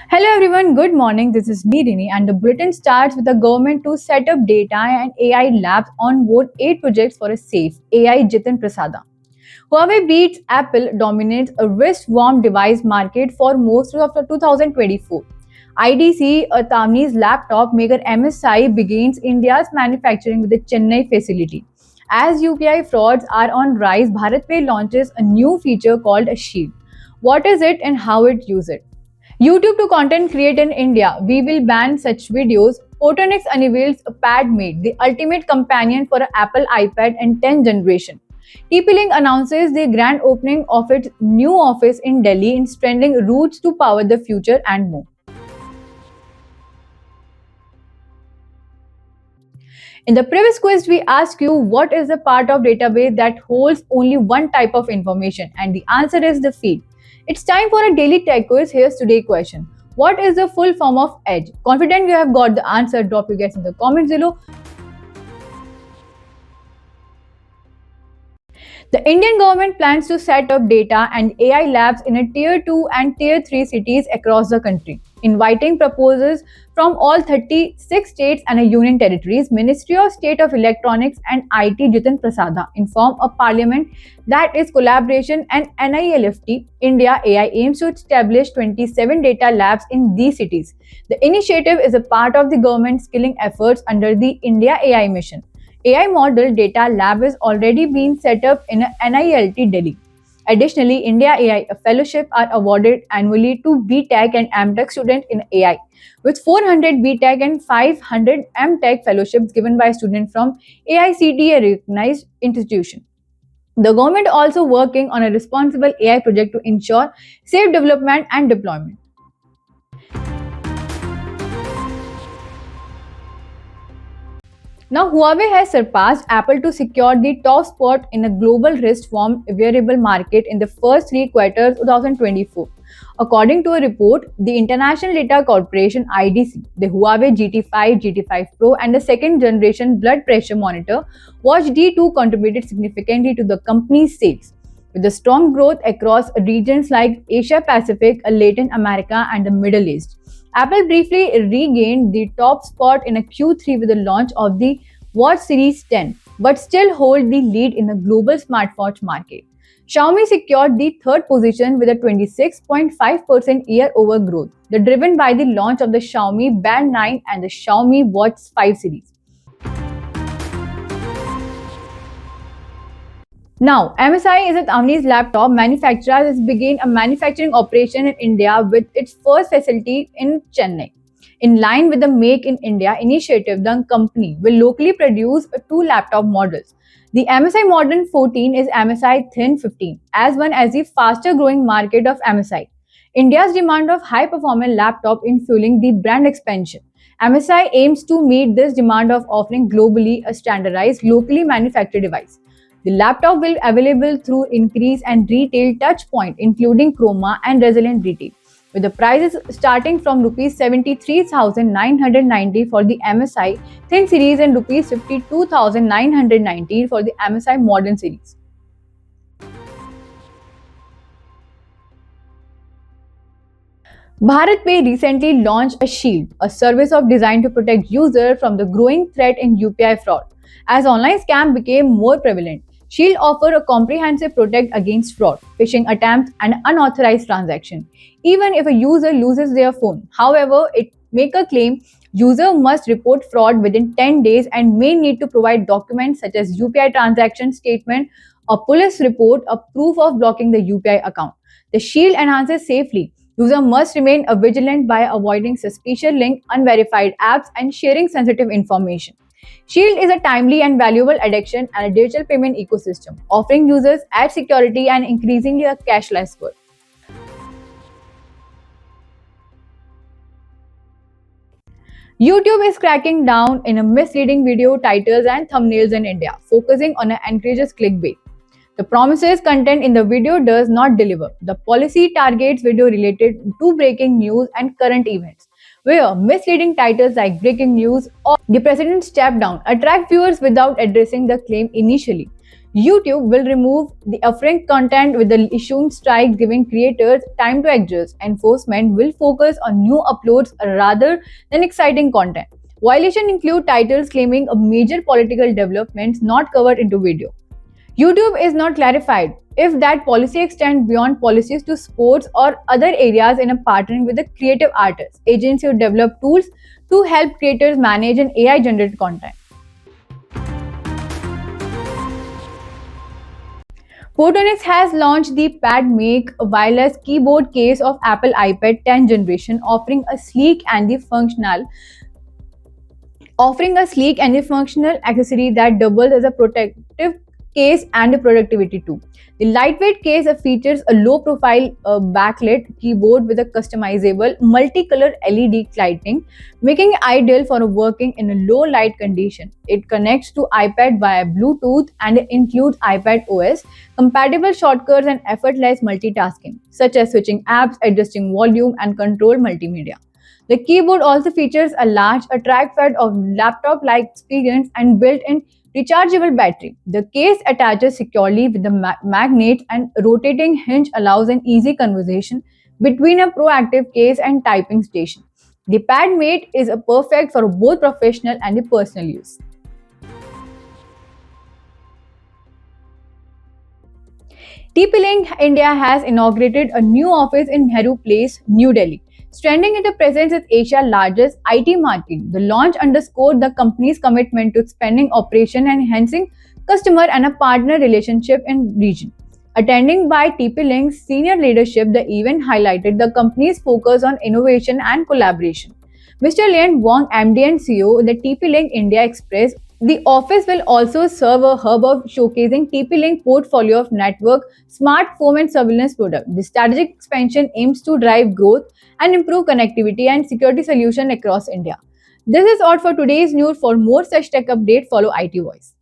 Hello everyone, good morning. This is Nirini and the bulletin starts with the government to set up data and AI labs on board 8 projects for a safe AI Jitin Prasada. Huawei beats Apple dominates a wrist-worn device market for most of the 2024. IDC, a Taiwanese laptop maker MSI, begins India's manufacturing with the Chennai facility. As UPI frauds are on rise, BharatPe launches a new feature called a Shield. What is it and how it uses it? YouTube to content create in India. We will ban such videos. Portronics unveils a PadMate, the ultimate companion for Apple iPad and 10th generation. TP-Link announces the grand opening of its new office in Delhi in strengthening routes to power the future and more. In the previous quiz, we asked you what is the part of database that holds only one type of information, and the answer is the feed. It's time for a daily tech quiz. Here's today's question. What is the full form of edge? Confident you have got the answer? Drop your guess in the comments below. The Indian government plans to set up data and AI labs in a tier 2 and tier 3 cities across the country, inviting proposals from all 36 states and union territories. Ministry of State of Electronics and IT Jitin Prasada informed a parliament that its collaboration and NILFT India AI aims to establish 27 data labs in these cities. The initiative is a part of the government's skilling efforts under the India AI mission. AI model data lab is already being set up in NILT Delhi. Additionally, India AI fellowship are awarded annually to BTech and MTech students in AI, with 400 BTech and 500 MTech fellowships given by students from AICTE recognized institution. The government also working on a responsible AI project to ensure safe development and deployment. Now, Huawei has surpassed Apple to secure the top spot in a global wrist-worn wearable market in the first three quarters of 2024. According to a report, the International Data Corporation (IDC), the Huawei GT5, GT5 Pro, and the second generation blood pressure monitor Watch D2 contributed significantly to the company's sales, with a strong growth across regions like Asia Pacific, Latin America, and the Middle East. Apple briefly regained the top spot in a Q3 with the launch of the Watch Series 10, but still hold the lead in the global smartwatch market. Xiaomi secured the third position with a 26.5% year-over growth, driven by the launch of the Xiaomi Band 9 and the Xiaomi Watch 5 series. Now, MSI is a Taiwanese laptop manufacturer that has begun a manufacturing operation in India with its first facility in Chennai. In line with the Make in India initiative, the company will locally produce two laptop models. The MSI Modern 14 is MSI Thin 15, as one as the faster growing market of MSI. India's demand of high performance laptop in fueling the brand expansion. MSI aims to meet this demand of offering globally a standardized, locally manufactured device. The laptop will be available through increase and retail touchpoint, including Chroma and Resilient Retail, with the prices starting from Rs 73,990 for the MSI Thin series and Rs 52,990 for the MSI Modern series. BharatPe recently launched a Shield, a service of designed to protect users from the growing threat in UPI fraud. As online scams became more prevalent, Shield offers a comprehensive protect against fraud, phishing attempts, and unauthorized transactions. Even if a user loses their phone, however, it make a claim, user must report fraud within 10 days and may need to provide documents such as UPI transaction statement, a police report, a proof of blocking the UPI account. The Shield enhances safely. User must remain vigilant by avoiding suspicious links, unverified apps, and sharing sensitive information. Shield is a timely and valuable addition and a digital payment ecosystem, offering users added security and increasingly a cashless world. YouTube is cracking down in a misleading video titles and thumbnails in India, focusing on an encourages clickbait. The promises content in the video does not deliver. The policy targets video related to breaking news and current events, where misleading titles like breaking news or the president stepped down attract viewers without addressing the claim initially. YouTube will remove the offensive content with the issuing strikes, giving creators time to adjust. Enforcement will focus on new uploads rather than exciting content. Violation include titles claiming a major political developments not covered into video. YouTube is not clarified if that policy extends beyond policies to sports or other areas in a partnering with the creative artists. Agency would develop tools to help creators manage an AI generated content. Portronics has launched the PadMate wireless keyboard case of Apple iPad 10 generation, offering a sleek and a functional accessory that doubles as a protective case and a productivity tool. The lightweight case features a low-profile backlit keyboard with a customizable multicolor LED lighting, making it ideal for working in a low-light condition. It connects to iPad via Bluetooth and includes iPad OS, compatible shortcuts and effortless multitasking, such as switching apps, adjusting volume, and control multimedia. The keyboard also features a large trackpad of laptop-like experience and built-in rechargeable battery. The case attaches securely with the magnet and rotating hinge allows an easy conversation between a proactive case and typing station. The PadMate is a perfect for both professional and the personal use. TP-Link India has inaugurated a new office in Nehru Place, New Delhi. Strengthening its presence as Asia's largest IT market, the launch underscored the company's commitment to expanding operation and enhancing customer and a partner relationship in region. Attending by TP-Link's senior leadership, the event highlighted the company's focus on innovation and collaboration. Mr. Lian Wong, MD and CEO of the TP-Link India Express, the office will also serve a hub of showcasing TP-Link portfolio of network, smartphone and surveillance products. The strategic expansion aims to drive growth and improve connectivity and security solutions across India. This is all for today's news. For more such tech update, follow IT Voice.